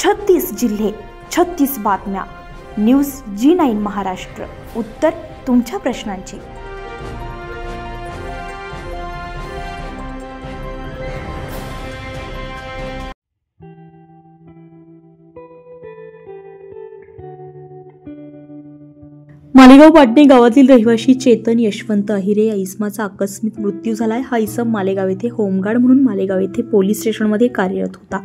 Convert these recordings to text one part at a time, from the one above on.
36 जिल्हे, 36 बातम्या. News G9 Maharashtra. उत्तर तुमच्या प्रश्नांचे. मालेगाव पाटणे गावातील रहिवासी चेतन यशवंत अहिरे या इसमाचा आकस्मिक मृत्यू झालाय. हा इसम मालेगाव येथे होमगार्ड म्हणून मालेगाव येथे पोलीस स्टेशनमध्ये कार्यरत होता.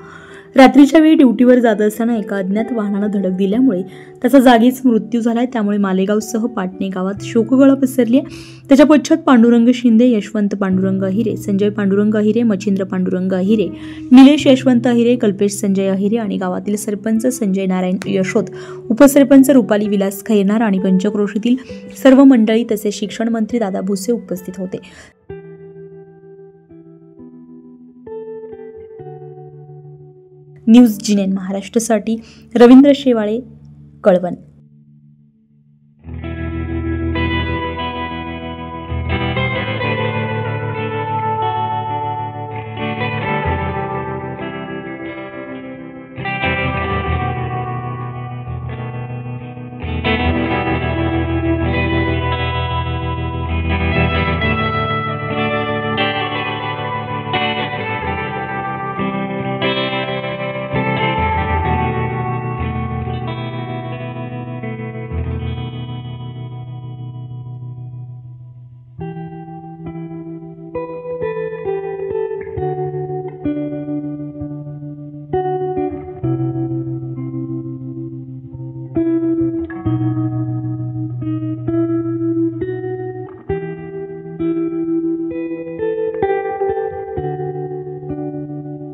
रात्रीच्या वेळी ड्युटीवर जात असताना एका अज्ञात वाहनानं धडक दिल्यामुळे त्याचा जागीच मृत्यू झालाय. त्यामुळे मालेगावसह पाटणे गावात शोककळा पसरली आहे. त्याच्या पश्चात पांडुरंग शिंदे, यशवंत पांडुरंग अहिरे, संजय पांडुरंग अहिरे, मच्छिंद्र पांडुरंग अहिरे, निलेश यशवंत अहिरे, कल्पेश संजय अहिरे आणि गावातील सरपंच संजय नारायण यशोद, उपसरपंच रुपाली विलास खैरनार आणि पंचक्रोशीतील सर्व मंडळी तसेच शिक्षण मंत्री दादा भुसे उपस्थित होते. न्यूज G9 महाराष्ट्रासाठी रवींद्र शेवाळे, कळवण.